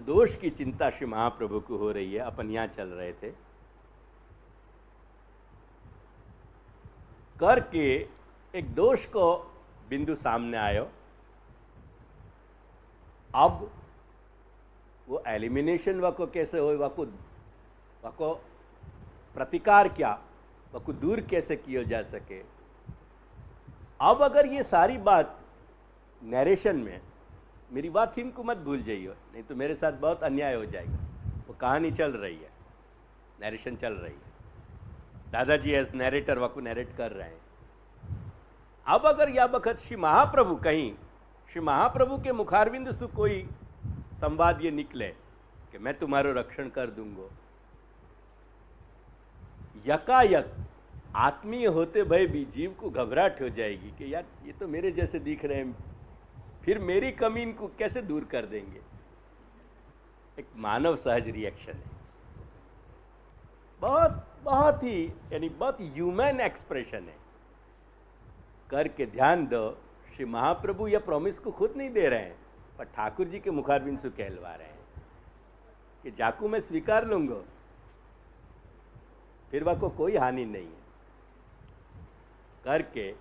दोष की चिंता श्री महाप्रभु को हो रही है। अपन यहाँ चल रहे थे करके एक दोष को बिंदु सामने आयो। अब वो एलिमिनेशन वको कैसे हो, वको प्रतिकार क्या, वको दूर कैसे किया जा सके। अब अगर ये सारी बात नरेशन में, मेरी बात थीम को मत भूल जाइए, नहीं तो मेरे साथ बहुत अन्याय हो जाएगा। वो कहानी चल रही है, नरेशन चल रही है, दादाजी एज नरेटर वको नरेट कर रहे हैं। अब अगर या बखत श्री महाप्रभु कहीं, श्री महाप्रभु के मुखारविंद से कोई संवाद ये निकले कि मैं तुम्हारो रक्षण कर दूंगा, यकायक आत्मीय होते भय भी जीव को घबराहट हो जाएगी कि यार ये तो मेरे जैसे दिख रहे हैं, फिर मेरी कमी इनको कैसे दूर कर देंगे। एक मानव सहज रिएक्शन है, बहुत बहुत ही यानी बहुत ह्यूमन एक्सप्रेशन है। करके ध्यान दो, श्री महाप्रभु यह प्रॉमिस को खुद नहीं दे रहे हैं, पर ठाकुर जी के मुखारबिंद से कहलवा रहे हैं कि जाकू मैं स्वीकार लूंगा, फिर वह को कोई हानि नहीं है। करके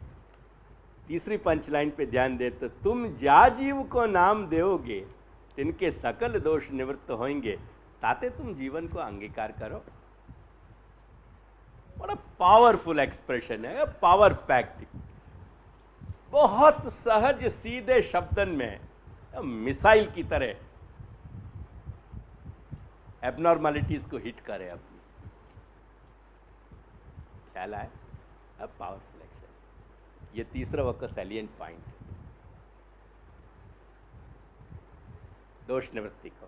तीसरी पंचलाइन पे ध्यान दे तो तुम जा जीव को नाम दोगे तिनके सकल दोष निवृत्त होंगे, ताते तुम जीवन को अंगीकार करो। बड़ा पावरफुल एक्सप्रेशन है, पावर पैक्ड, बहुत सहज सीधे शब्दन में मिसाइल की तरह एबनॉर्मलिटीज को हिट करे। अपनी ख्याल आए, अब पावरफुल एक्शन। ये तीसरा वक्त सैलिएंट पॉइंट है दोष निवृत्ति को।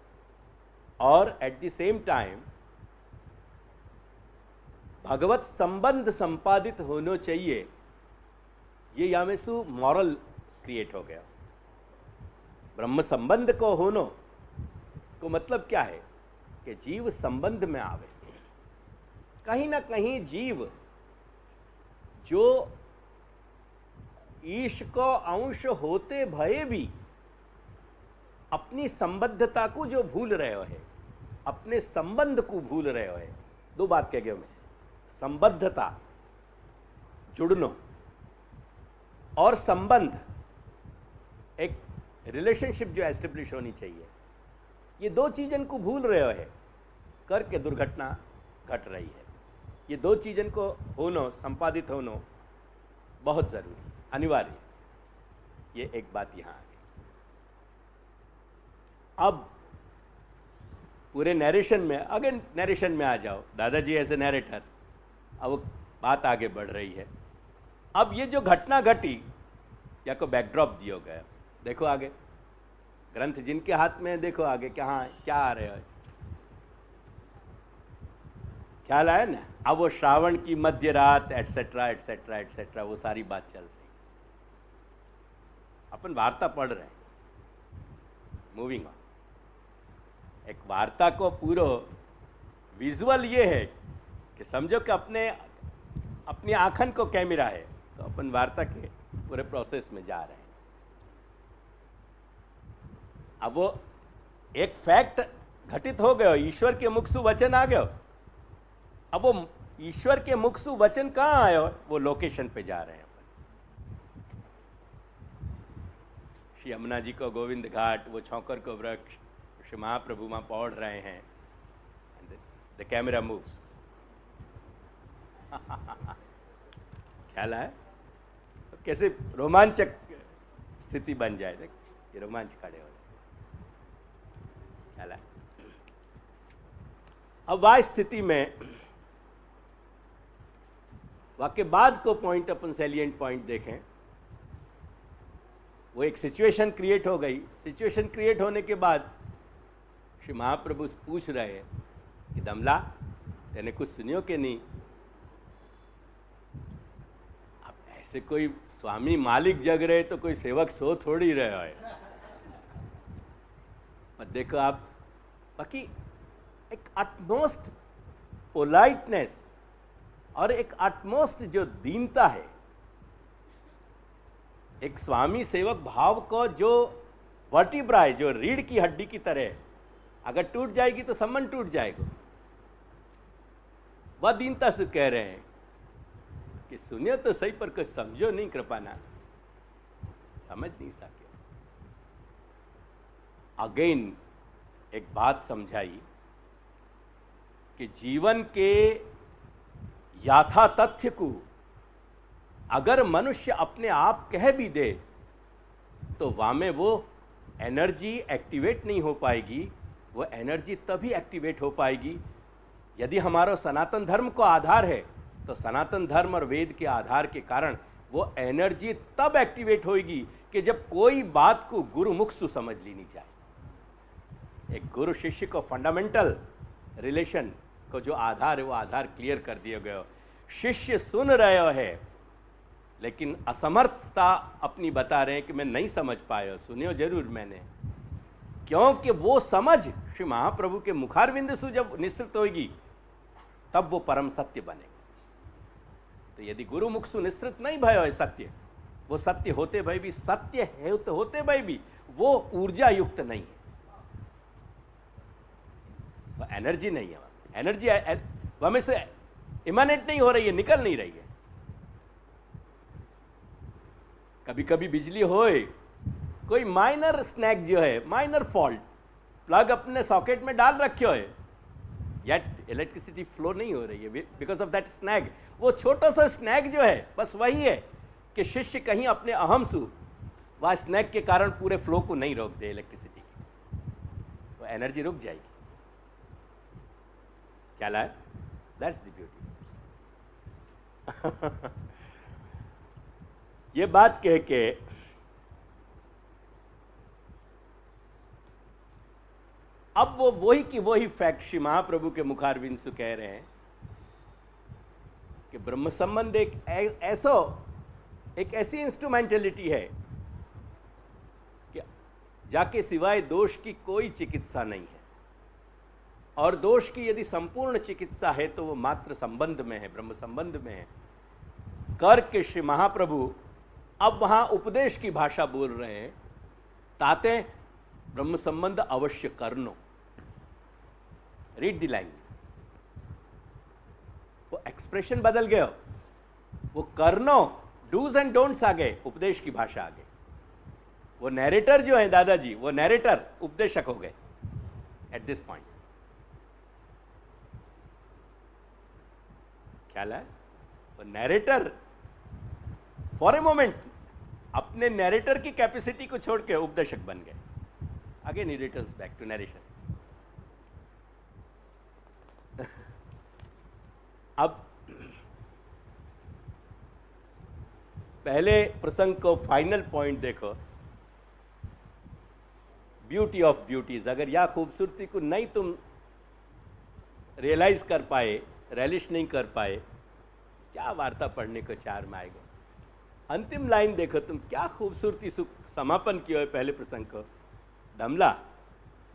और एट द सेम टाइम भगवत संबंध संपादित होना चाहिए, ये यामेसु मॉरल क्रिएट हो गया। ब्रह्म संबंध को होनो को मतलब क्या है कि जीव संबंध में आवे। कहीं ना कहीं जीव जो ईश को अंश होते भये भी अपनी संबद्धता को जो भूल रहे हो है, अपने संबंध को भूल रहे हो है। दो बात कह गया मैं, संबद्धता जुड़नो और संबंध, एक रिलेशनशिप जो एस्टेब्लिश होनी चाहिए, ये दो चीज़न को भूल रहे हो है करके दुर्घटना घट रही है। ये दो चीज़न को होनो, संपादित होनो बहुत ज़रूरी, अनिवार्य। ये एक बात यहाँ आ गई। अब पूरे नरेशन में, अगेन नरेशन में आ जाओ, दादाजी एज ए नरेटर, अब बात आगे बढ़ रही है। अब ये जो घटना घटी या को बैकड्रॉप दिया गया, देखो आगे ग्रंथ जिनके हाथ में है, देखो आगे क्या आ रहे हो, ख्याल आया ना। अब वो श्रावण की मध्य रात एटसेट्रा एटसेट्रा एटसेट्रा वो सारी बात चल रही। अपन वार्ता पढ़ रहे हैं, मूविंग ऑन। एक वार्ता को पूरा विजुअल ये है कि समझो कि अपनी आंखन को कैमरा है, तो अपन वार्ता के पूरे प्रोसेस में जा रहे हैं। अब वो एक फैक्ट घटित हो गया, ईश्वर के मुख से वचन आ गया। अब वो ईश्वर के मुख से वचन कहाँ आयो, वो लोकेशन पे जा रहे हैं अपन। श्री यमुना जी को गोविंद घाट, वो छौकर को वृक्ष, श्री महाप्रभु वहाँ पहुँच रहे हैं। The camera moves. ख्याल है कैसे रोमांचक स्थिति बन जाए, देख ये रोमांच खड़े हो जाए। ख्याल है। अब वह स्थिति में वाक्य बाद को पॉइंट, अपन सैलिएंट पॉइंट देखें। वो एक सिचुएशन क्रिएट हो गई। सिचुएशन क्रिएट होने के बाद श्री महाप्रभु पूछ रहे हैं कि दमला तेने कुछ सुनियो कि नहीं। अब ऐसे कोई स्वामी मालिक जग रहे तो कोई सेवक सो थोड़ी रहे है। पर देखो आप, बाकी एक अटमोस्ट पोलाइटनेस और एक अटमोस्ट जो दीनता है, एक स्वामी सेवक भाव को जो वर्टिब्रा है, जो रीढ़ की हड्डी की तरह अगर टूट जाएगी तो संबंध टूट जाएगा। वह दीनता से कह रहे हैं कि सुनियो तो सही पर कुछ समझो नहीं कृपाना, समझ नहीं सके। अगेन एक बात समझाई कि जीवन के याथा तथ्य को अगर मनुष्य अपने आप कह भी दे तो वहाँ में वो एनर्जी एक्टिवेट नहीं हो पाएगी। वो एनर्जी तभी एक्टिवेट हो पाएगी यदि हमारा सनातन धर्म को आधार है, तो सनातन धर्म और वेद के आधार के कारण वो एनर्जी तब एक्टिवेट होगी कि जब कोई बात को गुरुमुख से समझ लेनी चाहिए। एक गुरु शिष्य को फंडामेंटल रिलेशन को जो आधार है वो आधार क्लियर कर दिया गया। शिष्य सुन रहे है लेकिन असमर्थता अपनी बता रहे हैं कि मैं नहीं समझ पाया। सुनियो जरूर मैंने, क्योंकि वो समझ श्री महाप्रभु के मुखारविंद से जब निश्चित होगी तब वो परम सत्य बनेगा। तो यदि गुरु मुख से निश्चित नहीं भयो है सत्य, वो सत्य होते भाई भी सत्य है तो होते भाई भी वो ऊर्जा युक्त नहीं है, वो एनर्जी नहीं है। एनर्जी हमें से इमानेट नहीं हो रही है, निकल नहीं रही है। कभी कभी बिजली होए, कोई माइनर स्नैक जो है, माइनर फॉल्ट, प्लग अपने सॉकेट में डाल रखे हो येट इलेक्ट्रिसिटी फ्लो नहीं हो रही है बिकॉज ऑफ दैट स्नैग। वो छोटा सा स्नैग जो है बस वही है कि शिष्य कहीं अपने अहम से वह स्नैग के कारण पूरे फ्लो को नहीं रोक दे इलेक्ट्रिसिटी की, वो एनर्जी रुक जाएगी। क्या लाए? That's the beauty. ये बात कह के अब वो वही की वही फैक्ट श्री महाप्रभु के मुखारविंद से कह रहे हैं कि ब्रह्म संबंध एक ऐसी इंस्ट्रूमेंटलिटी है कि जाके सिवाय दोष की कोई चिकित्सा नहीं है, और दोष की यदि संपूर्ण चिकित्सा है तो वो मात्र संबंध में है, ब्रह्म संबंध में है। करके श्री महाप्रभु अब वहां उपदेश की भाषा बोल रहे हैं, ताते ब्रह्म संबंध अवश्य करनो। रीड द लाइन, वो एक्सप्रेशन बदल गया, वो करनो डूज एंड डोंट्स आ गए, उपदेश की भाषा आ गई। वो नैरेटर जो है दादाजी, वो नैरेटर उपदेशक हो गए एट दिस पॉइंट। ख्याल है? वो नैरेटर फॉर ए मोमेंट अपने नैरेटर की कैपेसिटी को छोड़ के उपदेशक बन गए। Again he returns back to narration. अब पहले प्रसंग को फाइनल पॉइंट देखो, ब्यूटी ऑफ ब्यूटीज। अगर यह खूबसूरती को नहीं तुम रियलाइज कर पाए, रियलिश नहीं कर पाए, क्या वार्ता पढ़ने को चार में आएगा। अंतिम लाइन देखो तुम, क्या खूबसूरती समापन किया है पहले प्रसंग को। दमला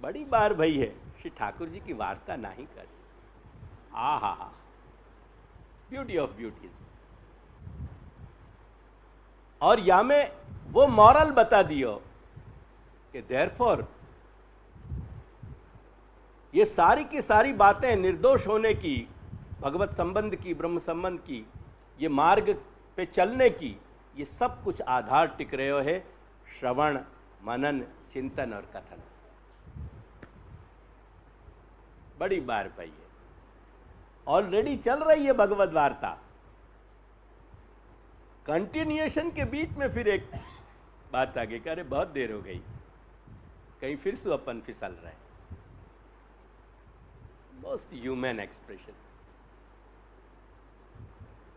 बड़ी बार भई है श्री ठाकुर जी की वार्ता नहीं कर। आ हा, ब्यूटी ऑफ ब्यूटीज। और या में वो मॉरल बता दियो कि देयरफॉर ये सारी की सारी बातें निर्दोष होने की, भगवत संबंध की, ब्रह्म संबंध की, ये मार्ग पे चलने की, ये सब कुछ आधार टिक रहे है श्रवण, मनन, चिंतन और कथन। बड़ी बार भाई है, ऑलरेडी चल रही है भगवत वार्ता। कंटिन्यूएशन के बीच में फिर एक बात आ गई कि अरे बहुत देर हो गई, कहीं फिर से अपन फिसल रहे हैं। Most human expression.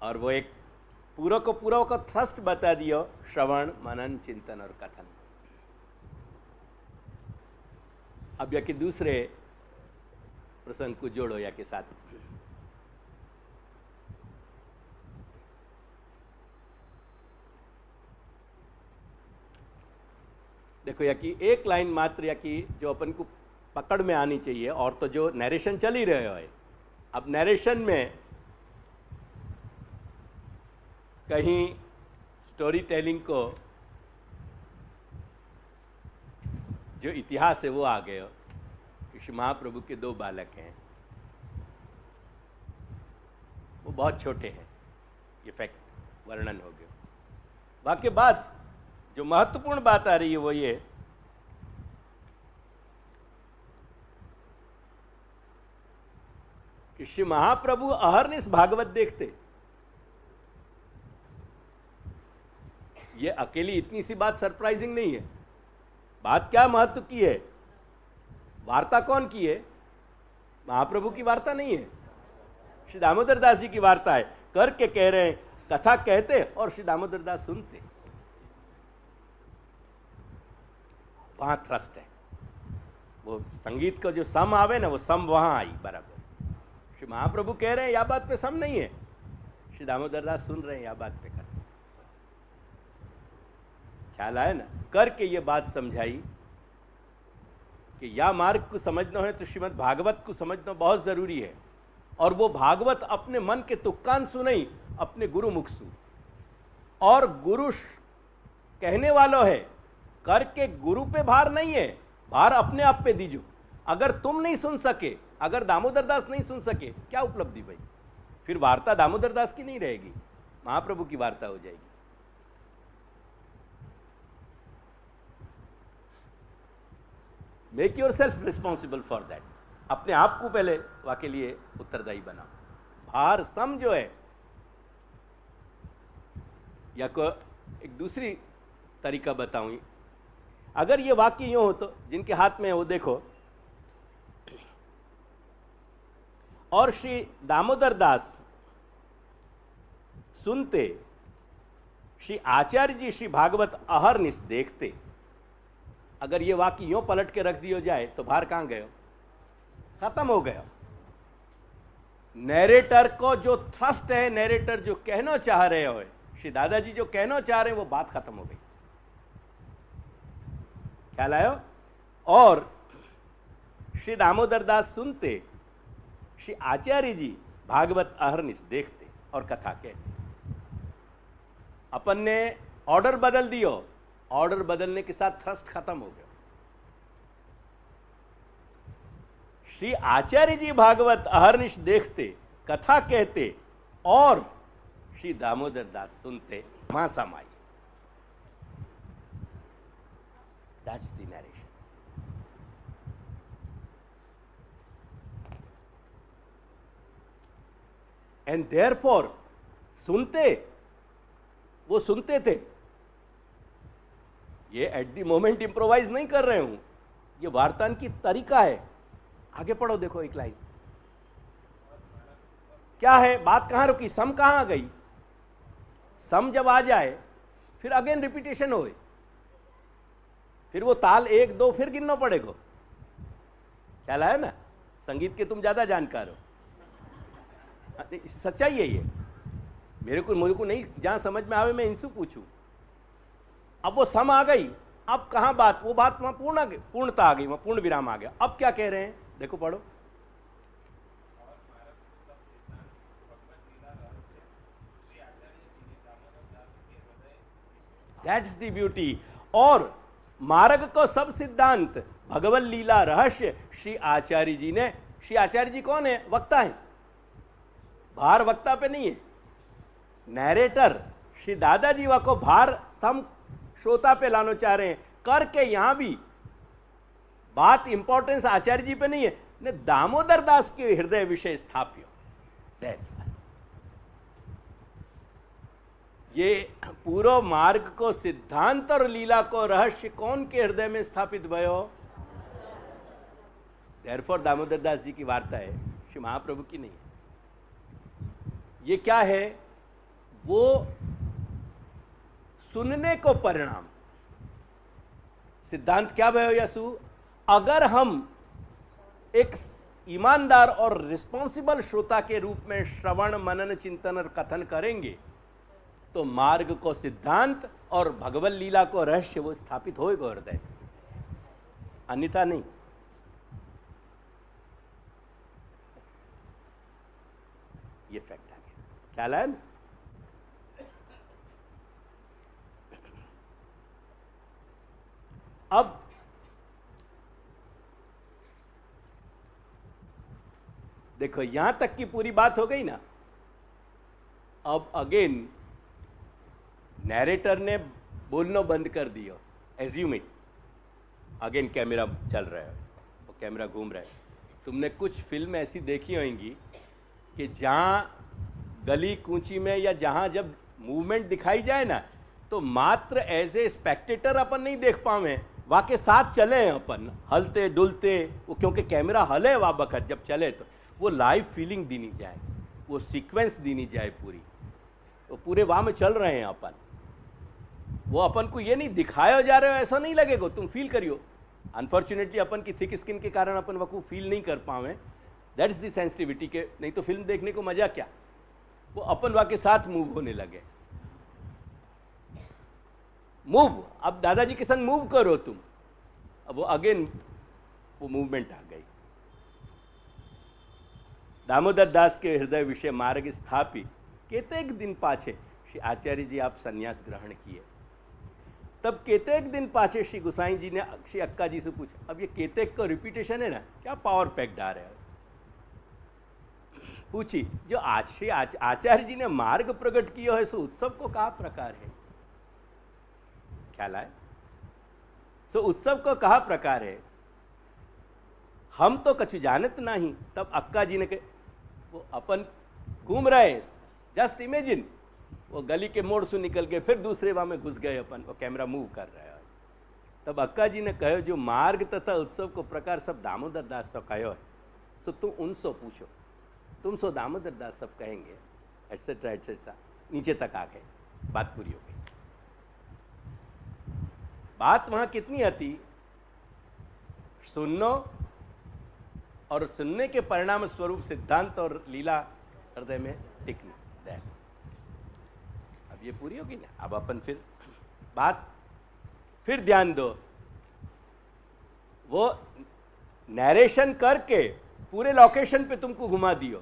और वो एक पूरा को थ्रस्ट बता दियो, श्रवण, मनन, चिंतन और कथन। अब या कि दूसरे प्रसंग को जोड़ो या के साथ। देखो या कि एक लाइन मात्र या कि जो अपन को पकड़ में आनी चाहिए, और तो जो नरेशन चल ही रहे हो। अब नरेशन में कहीं स्टोरी टेलिंग को जो इतिहास है वो आ गए हो श्री महाप्रभु के 2 बालक हैं, वो बहुत छोटे हैं, ये फैक्ट वर्णन हो गया। बाकी बात जो महत्वपूर्ण बात आ रही है वो ये कि श्री महाप्रभु अहरनिश भागवत देखते। ये अकेली इतनी सी बात सरप्राइजिंग नहीं है। बात क्या महत्व की है? वार्ता कौन की है? महाप्रभु की वार्ता नहीं है, श्री दामोदर दास जी की वार्ता है। करके कह रहे हैं, कथा कहते और श्री दामोदर दास सुनते। वहां थ्रस्ट है। वो संगीत का जो सम आवे ना, वो सम वहां आई बराबर। श्री महाप्रभु कह रहे हैं या बात पे सम नहीं है, श्री दामोदर दास सुन रहे हैं या बात पे कर। ख्याल आया ना? करके ये बात समझाई कि या मार्ग को समझना है तो श्रीमद् भागवत को समझना बहुत जरूरी है। और वो भागवत अपने मन के तुक्कान सुनई, अपने गुरु मुख सु। और गुरु कहने वालों है, करके गुरु पे भार नहीं है, भार अपने आप पे दीजो। अगर तुम नहीं सुन सके, अगर दामोदर दास नहीं सुन सके, क्या उपलब्धि भाई? फिर वार्ता दामोदर दास की नहीं रहेगी, महाप्रभु की वार्ता हो जाएगी। Make your self responsible for that. अपने आप को पहले वाके लिए उत्तरदायी बनाओ। भार सम जो है, या को एक दूसरी तरीका बताऊं, अगर ये वाक्य यूं हो तो जिनके हाथ में है वो देखो, और श्री दामोदर दास सुनते, श्री आचार्य जी श्री भागवत अहरनिश देखते। अगर ये वाक्य यूं पलट के रख दिया जाए तो भार कहां गयो? खत्म हो गया। नैरेटर को जो थ्रस्ट है, नैरेटर जो कहना चाह रहे हो, श्री दादाजी जो कहना चाह रहे हैं, वो बात खत्म हो गई। ख्याल आयो? और श्री दामोदर दास सुनते, श्री आचार्य जी भागवत अहरनिश देखते और कथा कहते। अपन ने ऑर्डर बदल दियो, ऑर्डर बदलने के साथ थ्रस्ट खत्म हो गया। श्री आचार्य जी भागवत अहरनिश देखते, कथा कहते और श्री दामोदर दास सुनते, वहां समाई। That's the narration. And therefore सुनते, वो सुनते थे। ये एट द मोमेंट इंप्रोवाइज नहीं कर रहे हूं, ये वार्तान की तरीका है। आगे पढ़ो, देखो एक लाइन क्या है, बात कहां रुकी, सम कहां आ गई? सम जब आ जाए फिर अगेन रिपीटेशन होए, फिर वो ताल 1 2 फिर गिनना पड़ेगा। ख्याल आया ना? संगीत के तुम ज्यादा जानकार हो। सच्चाई है ये। मेरे को नहीं जहां समझ में आवे मैं इनसे पूछूं। अब वो सम आ गई, अब कहां बात, वो बात वहां पूर्णता आ गई, वहां पूर्ण विराम आ गया। अब क्या कह रहे हैं, देखो पढ़ो। That's the beauty. और मार्ग को सब सिद्धांत, भगवत लीला रहस्य श्री आचार्य जी ने। श्री आचार्य जी कौन है? वक्ता है। भार वक्ता पे नहीं है, नैरेटर श्री दादाजी वा को भार सम श्रोता पे लाना चाह रहे हैं। करके यहां भी बात इंपॉर्टेंस आचार्य जी पे नहीं है, ने दामोदर दास के हृदय विषय स्थाप्य। ये पूरा मार्ग को सिद्धांत और लीला को रहस्य कौन के हृदय में स्थापित भयो? देयरफॉर दामोदर दास जी की वार्ता है, श्री महाप्रभु की नहीं है। ये क्या है? वो सुनने को परिणाम। सिद्धांत क्या भयो यसु? अगर हम एक ईमानदार और रिस्पॉन्सिबल श्रोता के रूप में श्रवण मनन चिंतन और कथन करेंगे तो मार्ग को सिद्धांत और भगवत लीला को रहस्य वो स्थापित होएगा हृदय, अन्यथा नहीं। ये फैक्ट आ गया। ख्याल आया ना? अब देखो यहां तक की पूरी बात हो गई ना। अब अगेन नैरेटर ने बोलना बंद कर दिया, एज्यूम इट, अगेन कैमरा चल रहा है, वो कैमरा घूम रहा है। तुमने कुछ फिल्म ऐसी देखी होंगी कि जहाँ गली कूची में या जहाँ जब मूवमेंट दिखाई जाए ना, तो मात्र एज ए स्पेक्टेटर अपन नहीं देख पावे, वहाँ के साथ चले हैं अपन, हलते डुलते, वो क्योंकि कैमरा हले वहाँ बखत जब चले, तो वो लाइव फीलिंग देनी जाए, वो सीक्वेंस देनी जाए पूरी, तो पूरे वहाँ में चल रहे हैं अपन। वो अपन को ये नहीं दिखाया जा रहा है, ऐसा नहीं लगेगा, तुम फील करियो। अनफॉर्चुनेटली अपन की थिक स्किन के कारण अपन वह फील नहीं कर पावे, दैट इज द सेंसिटिविटी के, नहीं तो फिल्म देखने को मजा क्या, वो अपन वहाँ के साथ मूव होने लगे। मूव, अब दादाजी के संग मूव करो तुम, अब वो अगेन वो मूवमेंट आ गई। दामोदर दास के हृदय विषय मार्ग स्थापी केतेक दिन पाछे श्री आचार्य जी आप संन्यास ग्रहण किए। तब केतेक दिन पाछे श्री गुसाई जी ने श्री अक्का जी से पूछा, अब ये केतेक का रिपीटेशन है ना, क्या पावर पैक्ड आ रहा है, पूछी जो आज श्री आचार्य जी ने मार्ग प्रकट किया है, सो उत्सव को कहा प्रकार है, ख्याल आए, सो उत्सव को कहा प्रकार है, हम तो कछु जानत नहीं। तब अक्का जी ने कहे, वो अपन घूम रहे हैं, जस्ट इमेजिन, वो गली के मोड़ से निकल गए, फिर दूसरे वहाँ में घुस गए अपन, वो कैमरा मूव कर रहा है। तब अक्का जी ने कहो जो मार्ग तथा उत्सव को प्रकार सब दामोदर दास सब कहो है, सो तुम उनसे पूछो, तुम सो दामोदर दास सब कहेंगे, एटसेट्रा एटसेट्रा, नीचे तक आ गए, बात पूरी हो गई। बात वहाँ कितनी आती, सुनो और सुनने के परिणाम स्वरूप सिद्धांत और लीला हृदय में टिकनी, अब ये पूरी होगी ना। अब अपन फिर बात, फिर ध्यान दो, वो नरेशन करके पूरे लोकेशन पे तुमको घुमा दियो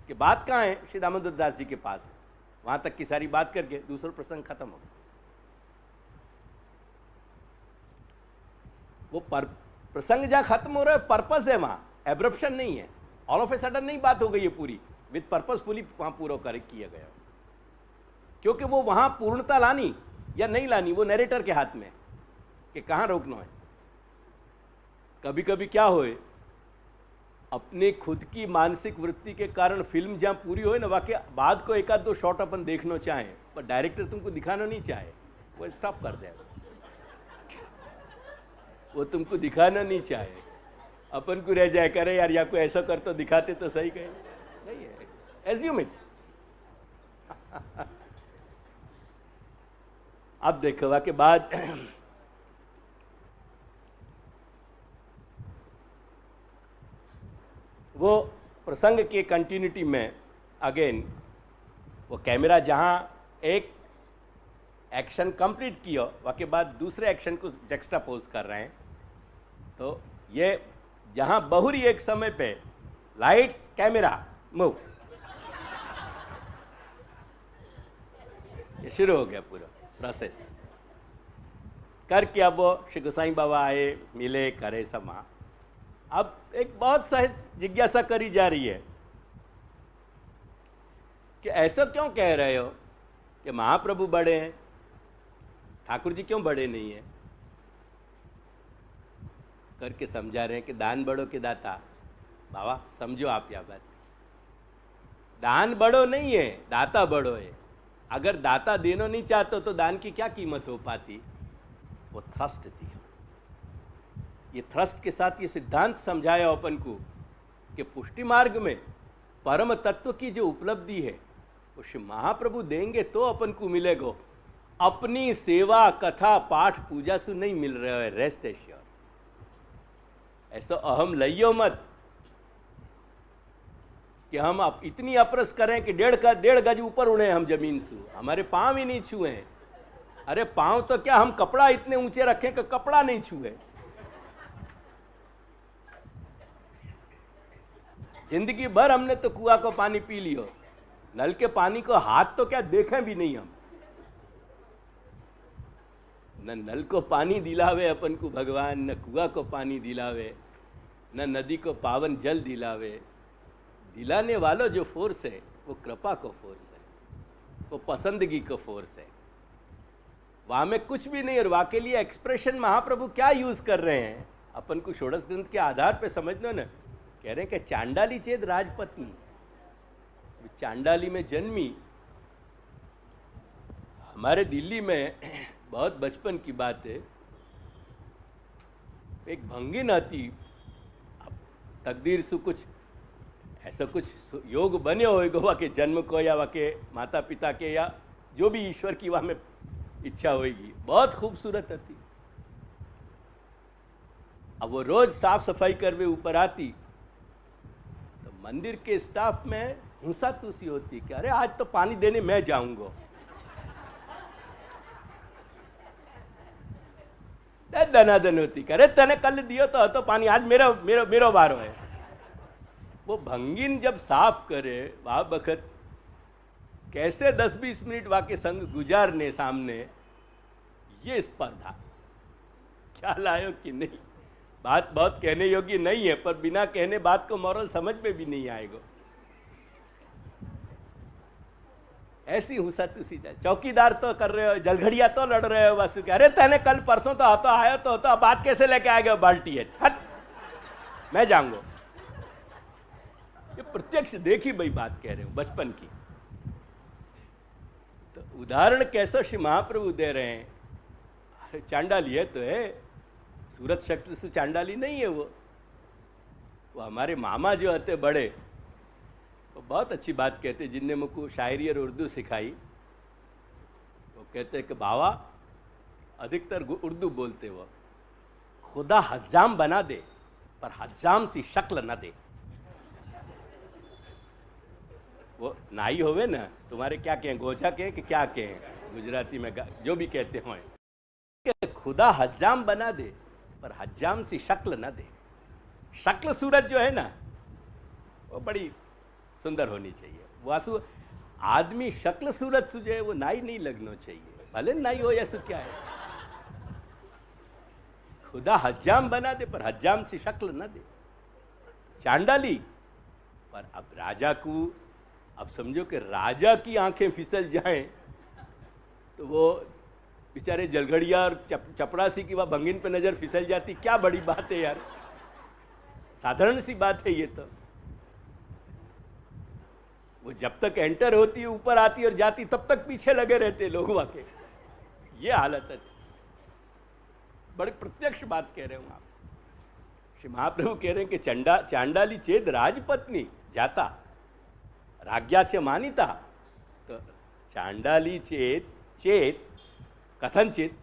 कि बात कहाँ है, श्री दामोदर दास जी के पास है, वहां तक की सारी बात करके दूसरा प्रसंग खत्म हो। वो प्रसंग जहां खत्म हो रहा है, पर्पस है वहां, एब्रप्शन नहीं है, ऑल ऑफ ए सडन नहीं बात हो गई है पूरी, विद पर्पसफुली वहां पूरा कर किया गया, क्योंकि वो वहां पूर्णता लानी या नहीं लानी वो नैरेटर के हाथ में कि कहां रोकना है। कभी कभी क्या होए, अपने खुद की मानसिक वृत्ति के कारण फिल्म जहां पूरी होए ना, वाकई बाद को एक आध दो शॉट अपन देखना चाहें, पर डायरेक्टर तुमको दिखाना नहीं चाहे, वो स्टॉप कर दे, वो तुमको दिखाना नहीं चाहे, अपन को रह जाए करे यार, या कोई ऐसा कर तो दिखाते तो सही, कहे नहीं है, एज्यूम इट। अब देखो के बाद वो प्रसंग के कंटिन्यूटी में अगेन वो कैमरा जहां एक एक्शन कंप्लीट किया, वाके बाद दूसरे एक्शन को जक्स्टापोज कर रहे हैं, तो ये जहां बहुरी एक समय पे लाइट्स कैमरा मूव, ये शुरू हो गया पूरा प्रोसेस करके। अब वो श्री गोसाई बाबा आए, मिले, करे समा। अब एक बहुत सहज जिज्ञासा करी जा रही है कि ऐसा क्यों कह रहे हो कि महाप्रभु बड़े हैं, ठाकुर जी क्यों बड़े नहीं है, करके समझा रहे हैं कि दान बड़ो के दाता। बाबा समझो आप यह बात, दान बड़ो नहीं है, दाता बड़ो है। अगर दाता देना नहीं चाहते तो दान की क्या कीमत हो पाती, वो थ्रस्ट थी। ये थ्रस्ट के साथ ये सिद्धांत समझाया अपन को कि पुष्टि मार्ग में परम तत्व की जो उपलब्धि है वो श्री महाप्रभु देंगे तो अपन को मिलेगा, अपनी सेवा कथा पाठ पूजा से नहीं मिल रहा है, रेस्ट एश्योर। ऐसा अहम लइयो मत कि हम आप इतनी अप्रस करें कि 1.5 गज ऊपर उड़े हम जमीन से, हमारे पांव ही नहीं छुए। अरे पांव तो क्या, हम कपड़ा इतने ऊंचे रखें कि कपड़ा नहीं छुए। जिंदगी भर हमने तो कुआं को पानी पी लियो, नल के पानी को हाथ तो क्या देखें भी नहीं हम। न नल को पानी दिलावे अपन को भगवान, न कुआं को पानी दिलावे, न नदी को पावन जल दिलावे, दिलाने वालों जो फोर्स है वो कृपा को फोर्स है, वो पसंदगी को फोर्स है। वहाँ में कुछ भी नहीं। और वहाँ के लिए एक्सप्रेशन महाप्रभु क्या यूज कर रहे हैं अपन को षोडश ग्रंथ के आधार पे समझना ना। कह रहे हैं कि चांडाली चेत राजपत्नी, चांडाली में जन्मी। हमारे दिल्ली में बहुत बचपन की बात है, एक भंगिन आती, अब तकदीर से कुछ ऐसा कुछ योग बने होएगा वहाँ के जन्म को, या वहाँ के माता पिता के, या जो भी ईश्वर की वहाँ में इच्छा होगी। बहुत खूबसूरत आती। अब वो रोज साफ सफाई कर वे ऊपर आती, तो मंदिर के स्टाफ में हुंसा तुसी होती कि अरे आज तो पानी देने मैं जाऊंगा। दनादन होती कि अरे तने कल दियो तो पानी, आज मेरा मेरा मेरा बार है। वो भंगिन जब साफ करे वह बखत कैसे 10-20 मिनट वहाँ के संग गुजारने सामने, ये स्पर्धा क्या लायो कि नहीं। बात बहुत कहने योग्य नहीं है, पर बिना कहने बात को मॉरल समझ में भी नहीं आएगा। ऐसी हुसा तुसी जाए। चौकीदार तो कर रहे हो, जलघड़िया तो लड़ रहे हो, बस अरे तने कल परसों तो आया तो अब बात कैसे लेके आ गया बाल्टी है, हट मैं जाऊंगा। ये प्रत्यक्ष देखी भाई बात कह रहे हो बचपन की। तो उदाहरण कैसा श्री महाप्रभु दे रहे हैं। अरे चांडाली है तो है, सूरत शक्ल से चांडाली नहीं है। वो हमारे मामा जो होते बड़े, वो बहुत अच्छी बात कहते, जिनने मुझको शायरी और उर्दू सिखाई। वो कहते कि बाबा, अधिकतर उर्दू बोलते वो, खुदा हज्जाम बना दे पर हज्जाम सी शक्ल न दे। वो नाई होवे ना, तुम्हारे क्या कहें, गोजा कहें कि क्या कहें गुजराती में, जो भी कहते हो, खुदा हज्जाम बना दे पर हज्जाम सी शक्ल न दे। शक्ल सूरत जो है ना वो बड़ी सुंदर होनी चाहिए। वासु आदमी शक्ल सूरत जो है वो नाई नहीं लगना चाहिए, भले नाई हो या सु क्या है। खुदा हज्जाम बना दे पर हज्जाम सी शक्ल न दे। चांडाली पर अब राजा को, अब समझो कि राजा की आंखें फिसल जाएं तो वो बेचारे जलघड़िया और चपरासी की वह भंगिन पे नजर फिसल जाती, क्या बड़ी बात है यार, साधारण सी बात है ये तो। वो जब तक एंटर होती है, ऊपर आती और जाती, तब तक पीछे लगे रहते लोग वहां के। ये हालत है। बड़ी प्रत्यक्ष बात कह रहे हूं आप। श्री महाप्रभु कह रहे हैं कि चांडाली चेद राजपत्नी जाता राज्ञा च मानिता। तो चांडाली चेत कथनचित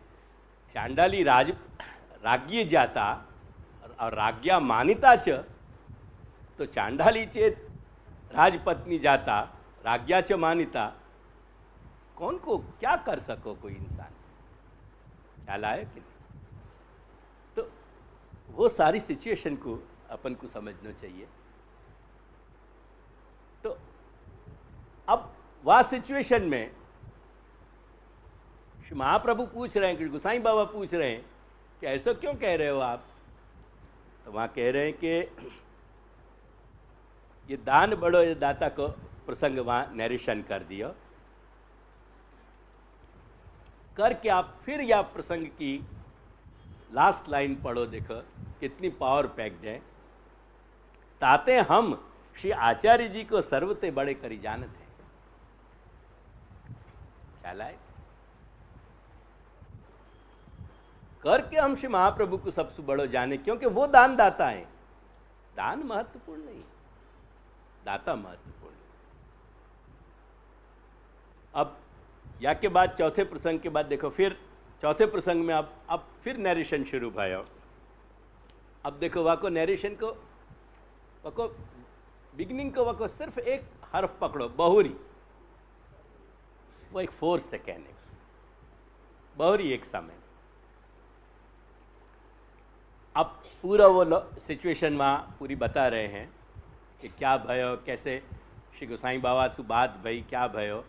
चांडाली राज्ञी जाता और राज्ञा मानिता च। तो चांडाली चेत राजपत्नी जाता राज्ञा च मानिता। कौन को क्या कर सको कोई इंसान, ख्याल आया कि नहीं। तो वो सारी सिचुएशन को अपन को समझना चाहिए। तो अब वह सिचुएशन में श्री महाप्रभु पूछ रहे हैं कि गोसाई बाबा पूछ रहे हैं कि ऐसा क्यों कह रहे हो आप। तो वहाँ कह रहे हैं कि ये दान बड़ो, ये दाता को प्रसंग वहाँ नरेशन कर दिया करके आप फिर यह प्रसंग की लास्ट लाइन पढ़ो, देखो कितनी पावर पैक्ड है। ताते हम श्री आचार्य जी को सर्वते बड़े करी जानत है। ख्याल आए करके हम श्री महाप्रभु को सबसे बड़ो जाने, क्योंकि वो दान दाता है। दान महत्वपूर्ण नहीं, दाता महत्वपूर्ण। अब या के बाद चौथे प्रसंग के बाद देखो, फिर चौथे प्रसंग में अब फिर नरेशन शुरू भयो। अब देखो वाको नरेशन को, वाको बिगिनिंग को, वाको सिर्फ एक हर्फ पकड़ो, बहुरी। वो एक फोर्स से कहने, बहुरी एक समय। अब पूरा वो सिचुएशन वहाँ पूरी बता रहे हैं कि क्या भयो, कैसे श्री गोसाई बाबा से बात भई, क्या भयो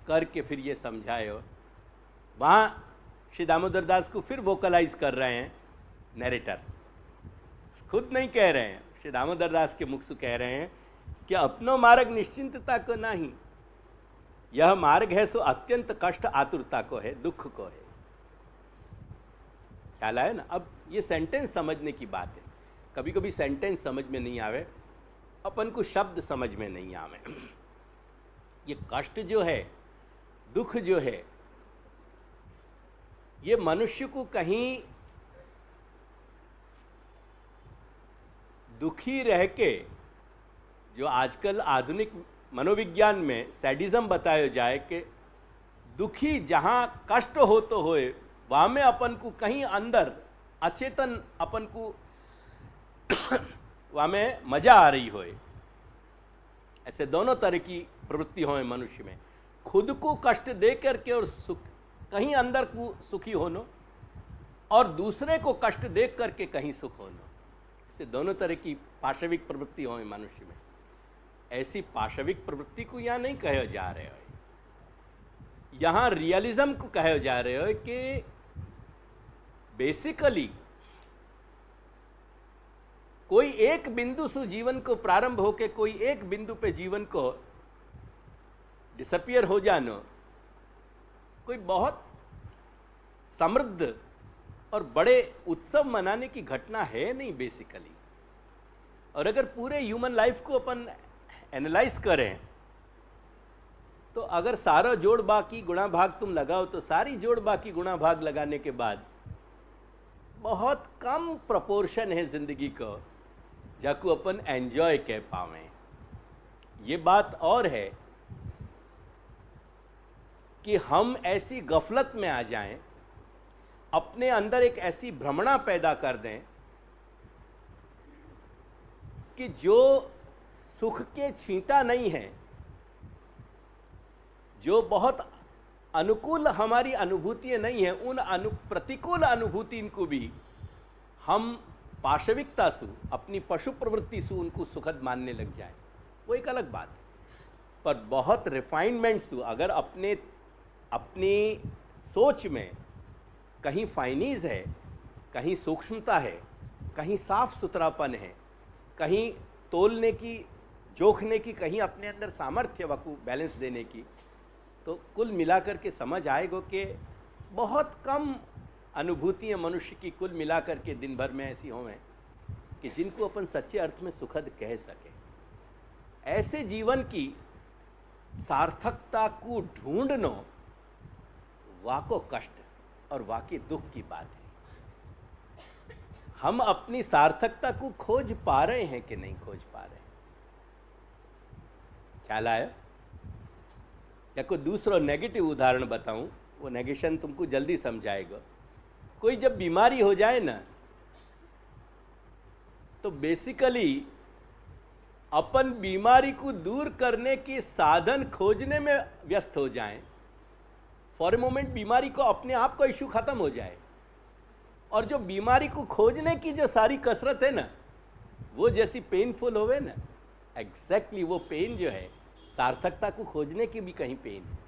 करके फिर ये समझायो। वहाँ श्री दामोदर दास को फिर वोकलाइज कर रहे हैं नरेटर, खुद नहीं कह रहे हैं, श्री दामोदर दास के मुख से कह रहे हैं कि अपनो मार्ग निश्चिंतता को नहीं, यह मार्ग है सो अत्यंत कष्ट आतुरता को है, दुख को है। ख्याल आया ना? अब ये सेंटेंस समझने की बात है। कभी कभी सेंटेंस समझ में नहीं आवे, अपन को शब्द समझ में नहीं आवे। ये कष्ट जो है, दुख जो है, ये मनुष्य को कहीं दुखी रह के, जो आजकल आधुनिक मनोविज्ञान में सैडिज्म बताया जाए कि दुखी जहाँ कष्ट हो तो होए, वहाँ में अपन को कहीं अंदर अचेतन अपन को वहाँ में मजा आ रही होए। ऐसे दोनों तरह की प्रवृत्ति होए मनुष्य में, खुद को कष्ट दे करके और सुख कहीं अंदर को सुखी होनो, और दूसरे को कष्ट देख करके कहीं सुख होनो। ऐसे दोनों तरह की पाशविक प्रवृत्ति होए मनुष्य में। ऐसी पाशविक प्रवृत्ति को यहाँ नहीं कहा जा रहे हो, यहाँ रियलिज्म को कहा जा रहे हो कि बेसिकली कोई एक बिंदु से जीवन को प्रारंभ होके कोई एक बिंदु पे जीवन को डिसअपियर हो जाना कोई बहुत समृद्ध और बड़े उत्सव मनाने की घटना है नहीं बेसिकली। और अगर पूरे ह्यूमन लाइफ को अपन एनालाइज करें तो अगर सारा जोड़ बाकी गुणा भाग तुम लगाओ तो सारी जोड़ बाकी गुणा भाग लगाने के बाद बहुत कम प्रोपोर्शन है जिंदगी को जाकू अपन एंजॉय कह पावें। ये बात और है कि हम ऐसी गफलत में आ जाएं, अपने अंदर एक ऐसी भ्रमणा पैदा कर दें कि जो सुख के छींटा नहीं है, जो बहुत अनुकूल हमारी अनुभूतियाँ नहीं हैं, उन प्रतिकूल अनुभूति इनको भी हम पाशविकता से, अपनी पशु प्रवृत्ति से उनको सुखद मानने लग जाए, वो एक अलग बात है। पर बहुत रिफाइनमेंट से अगर अपनी सोच में कहीं फाइनीज है, कहीं सूक्ष्मता है, कहीं साफ सुथरापन है, कहीं तोलने की, जोखने की, कहीं अपने अंदर सामर्थ्य वकू बैलेंस देने की, तो कुल मिलाकर के समझ आएगा कि बहुत कम अनुभूतियाँ मनुष्य की कुल मिलाकर के दिन भर में ऐसी हों कि जिनको अपन सच्चे अर्थ में सुखद कह सके। ऐसे जीवन की सार्थकता को ढूंढनो वाको कष्ट और वाकई दुख की बात है। हम अपनी सार्थकता को खोज पा रहे हैं कि नहीं खोज पा रहे? ख्याल आया? या कोई दूसरा नेगेटिव उदाहरण बताऊं, वो नेगेशन तुमको जल्दी समझाएगा। कोई जब बीमारी हो जाए ना, तो बेसिकली अपन बीमारी को दूर करने के साधन खोजने में व्यस्त हो जाएं। फॉर ए मोमेंट बीमारी को अपने आप का इशू खत्म हो जाए, और जो बीमारी को खोजने की जो सारी कसरत है ना, वो जैसी पेनफुल होवे ना, एग्जैक्टली वो पेन जो है सार्थकता को खोजने की भी कहीं पेन है।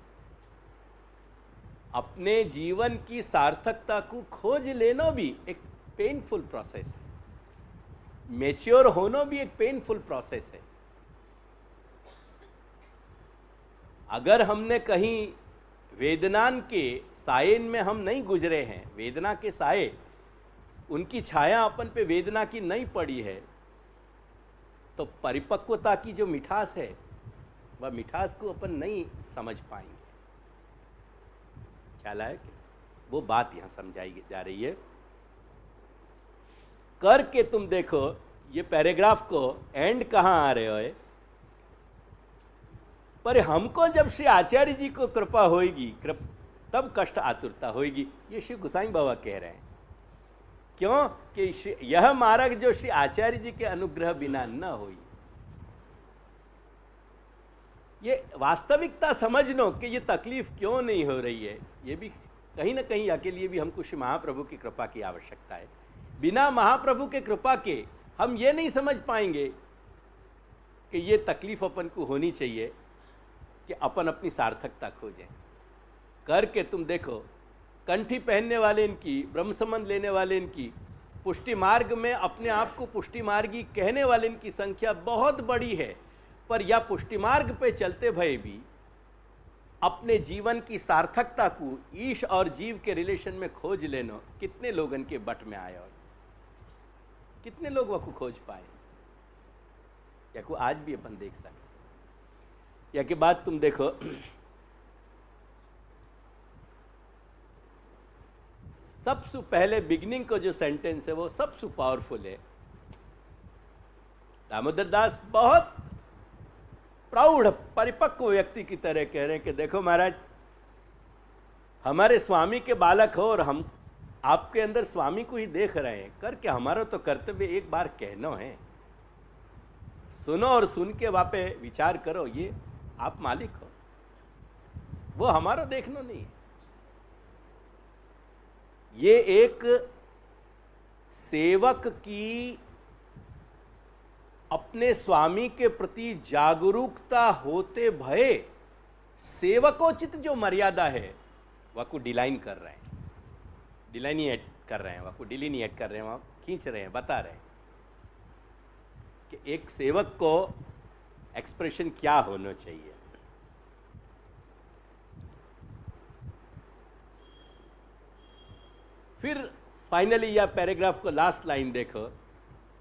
अपने जीवन की सार्थकता को खोज लेना भी एक पेनफुल प्रोसेस है, मैच्योर होना भी एक पेनफुल प्रोसेस है। अगर हमने कहीं वेदनान के साये में हम नहीं गुजरे हैं, वेदना के साये, उनकी छाया अपन पे वेदना की नहीं पड़ी है, तो परिपक्वता की जो मिठास है वह मिठास को अपन नहीं समझ पाएंगे। ख्याल आया कि वो बात यहां समझाई जा रही है। करके तुम देखो, ये पैराग्राफ को एंड कहां आ रहे हो, पर हमको जब श्री आचार्य जी को कृपा होगी तब कष्ट आतुरता होगी, ये श्री गोसाई बाबा कह रहे हैं। क्यों कि यह मार्ग जो श्री आचार्य जी के अनुग्रह बिना न हुई। ये वास्तविकता समझनो कि ये तकलीफ क्यों नहीं हो रही है, ये भी कहीं ना कहीं के लिए भी हमको श्री महाप्रभु की कृपा की आवश्यकता है। बिना महाप्रभु के कृपा के हम ये नहीं समझ पाएंगे कि ये तकलीफ अपन को होनी चाहिए कि अपन अपनी सार्थकता खोजें। करके तुम देखो, कंठी पहनने वाले इनकी, ब्रह्म संबंध लेने वाले इनकी, पुष्टि मार्ग में अपने आप को पुष्टि मार्गी कहने वाले इनकी संख्या बहुत बड़ी है, पर या पुष्टि मार्ग पे चलते भय भी अपने जीवन की सार्थकता को ईश और जीव के रिलेशन में खोज लेना कितने लोगन के बट में आए और कितने लोग वह को खोज पाए, या को आज भी अपन देख सकते। या के बाद तुम देखो सबसे पहले बिगिनिंग को जो सेंटेंस है वो सबसे पावरफुल है। दामोदर दास बहुत प्राउढ़ परिपक्व व्यक्ति की तरह कह रहे हैं कि देखो महाराज, हमारे स्वामी के बालक हो और हम आपके अंदर स्वामी को ही देख रहे हैं, करके हमारा तो कर्तव्य एक बार कहना है, सुनो और सुन के वहां पे विचार करो, ये आप मालिक हो, वो हमारा देखना नहीं है। ये एक सेवक की अपने स्वामी के प्रति जागरूकता होते भय सेवकोचित जो मर्यादा है वह को डिलाइन कर रहे हैं, डिलाइनिएट कर रहे हैं, वह को डिलिनिएट कर रहे हैं, वह खींच रहे हैं, बता रहे हैं कि एक सेवक को एक्सप्रेशन क्या होना चाहिए। फिर फाइनली यह पैराग्राफ को लास्ट लाइन देखो,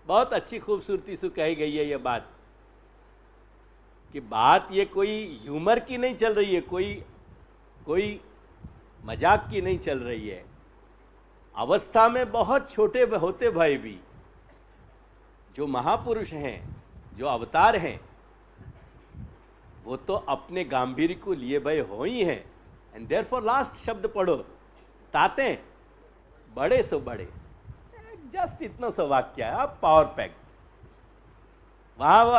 बहुत अच्छी खूबसूरती से कही गई है ये बात, कि बात ये कोई ह्यूमर की नहीं चल रही है, कोई मजाक की नहीं चल रही है। अवस्था में बहुत छोटे होते भय भी जो महापुरुष हैं, जो अवतार हैं, वो तो अपने गांभीर्य को लिए भय हो ही हैं। एंड देयरफॉर लास्ट शब्द पढ़ो, ताते बड़े सो बड़े, जस्ट इतना सा वाक्य है, आप पावर पैक, वहां वो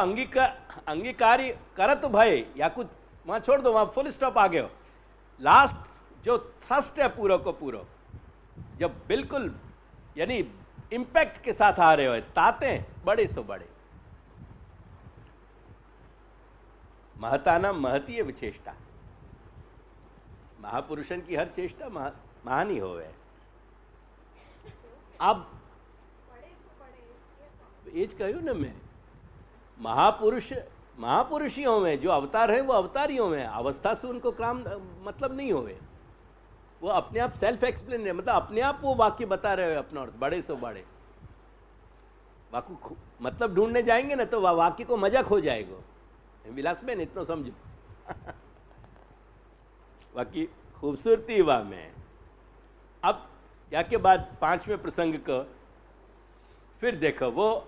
अंगीकारी करत भय या कुछ वहां छोड़ दो, वहां फुल स्टॉप आ गए हो। लास्ट जो थ्रस्ट है पूरा को पूरा, जब बिल्कुल यानी इंपैक्ट के साथ आ रहे हो, ताते बड़े सो बड़े, महताना महतीय विचेष्टा, महापुरुषन की हर चेष्टा महान ही होवे। अब एज कहूँ ना मैं, महापुरुषियों में जो अवतार है वो अवतारियों में, अवस्था से उनको काम मतलब नहीं होवे, वो अपने आप सेल्फ एक्सप्लेन है, मतलब अपने आप वो वाक्य बता रहे हो अपना अर्थ, बड़े सो बड़े। वाक्य मतलब ढूंढने जाएंगे ना तो वाक्य को मजा खो जाएगा। विलास में इतना समझो बाकी खूबसूरती वाह में। अब या के बाद 5वें प्रसंग को फिर देखो, वो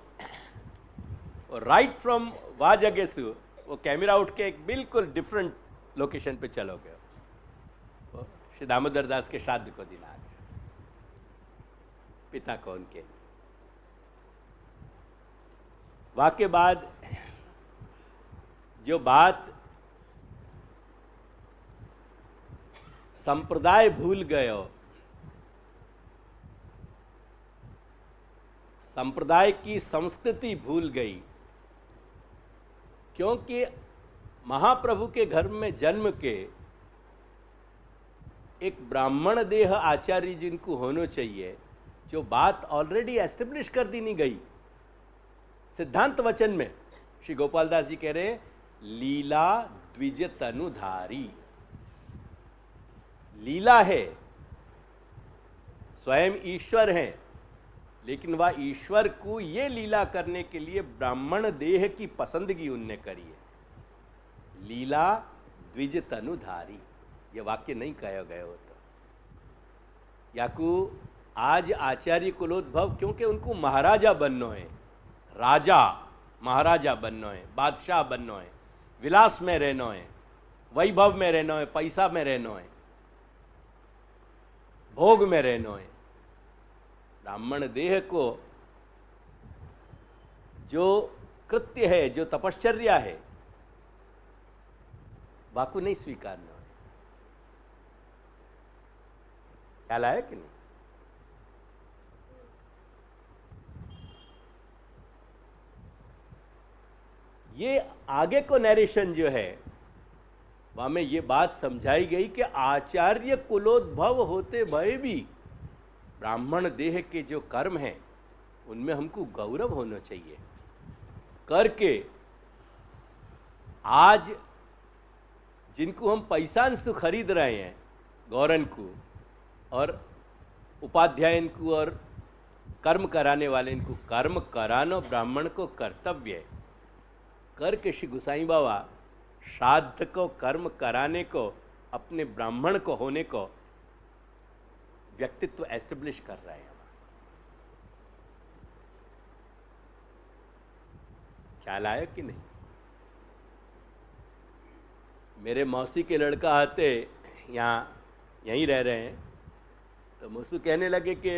राइट फ्रॉम वह जगह से वो कैमरा उठ के एक बिल्कुल डिफरेंट लोकेशन पे चलोगे, श्री दामोदर दास के श्राद्ध को दिन आ गया, पिता को उनके। वहां के बाद जो बात संप्रदाय भूल गए हो, संप्रदाय की संस्कृति भूल गई, क्योंकि महाप्रभु के घर में जन्म के एक ब्राह्मण देह आचार्य जिनको होना चाहिए, जो बात ऑलरेडी एस्टेब्लिश कर दी नहीं गई सिद्धांत वचन में। श्री गोपाल दास जी कह रहे हैं, लीला द्विज तनुधारी, लीला है, स्वयं ईश्वर है, लेकिन वह ईश्वर को ये लीला करने के लिए ब्राह्मण देह की पसंदगी उनने करी है। लीला द्विज तनुधारी, ये वाक्य नहीं कहा गया होता। याकू आज आचार्य कुलोद्भव, क्योंकि उनको महाराजा बनना है, राजा महाराजा बनना है, बादशाह बनना है, विलास में रहना है, वैभव में रहना है, पैसा में रहना है, भोग में रहना है। ब्राह्मण देह को जो कृत्य है, जो तपश्चर्या है, वाकु नहीं स्वीकारना है। ख्याल आया कि नहीं? ये आगे को नरेशन जो है वहां में ये बात समझाई गई कि आचार्य कुलोद्भव होते भय भी ब्राह्मण देह के जो कर्म हैं उनमें हमको गौरव होना चाहिए, करके आज जिनको हम पैसांश खरीद रहे हैं, गौरन को और उपाध्यायन को और कर्म कराने वाले इनको, कर्म करानो ब्राह्मण को कर्तव्य है। कर के श्री गुसाई बाबा श्राद्ध को, कर्म कराने को, अपने ब्राह्मण को होने को व्यक्तित्व एस्टेब्लिश कर रहे हैं। ख्याल आया कि नहीं? मेरे मौसी के लड़का आते यहीं रह रहे हैं, तो मुझसे कहने लगे कि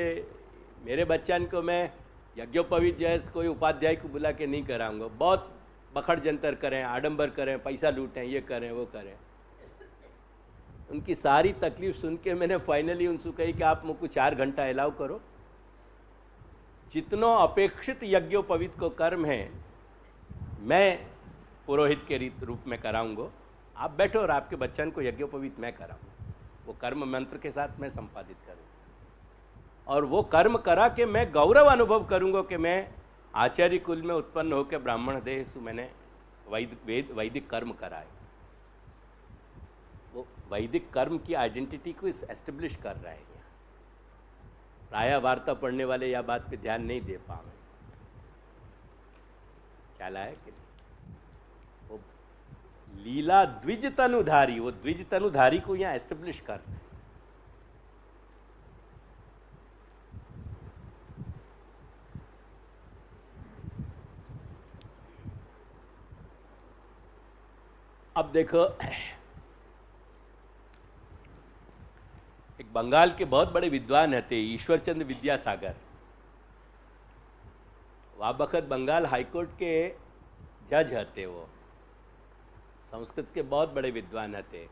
मेरे बच्चन को मैं यज्ञोपवीत जैसे कोई उपाध्याय को बुला के नहीं कराऊंगा, बहुत बखड़ जंतर करें, आडंबर करें, पैसा लूटें, ये करें वो करें। उनकी सारी तकलीफ सुन के मैंने फाइनली उनसे कही कि आप मुझको 4 घंटा अलाउ करो, जितनो अपेक्षित यज्ञोपवीत को कर्म है मैं पुरोहित के रूप में कराऊंगा, आप बैठो और आपके बच्चन को यज्ञोपवीत मैं कराऊंगा, वो कर्म मंत्र के साथ मैं संपादित करूँगा और वो कर्म करा के मैं गौरव अनुभव करूँगा कि मैं आचार्य कुल में उत्पन्न होकर ब्राह्मण देह से मैंने वैदिक कर्म कराए। वो वैदिक कर्म की आइडेंटिटी को एस्टेब्लिश कर रहा है। प्रायः वार्ता पढ़ने वाले या बात पे ध्यान नहीं दे पाए। ख्याल आया कि नहीं? वो लीला द्विज तनुधारी, वो द्विज तनुधारी को यहाँ एस्टेब्लिश कर रहे हैं। अब देखो, एक बंगाल के बहुत बड़े विद्वान थे ईश्वरचंद्र विद्यासागर। वह बखत बंगाल हाईकोर्ट के जज थे। वो संस्कृत के बहुत बड़े विद्वान थे।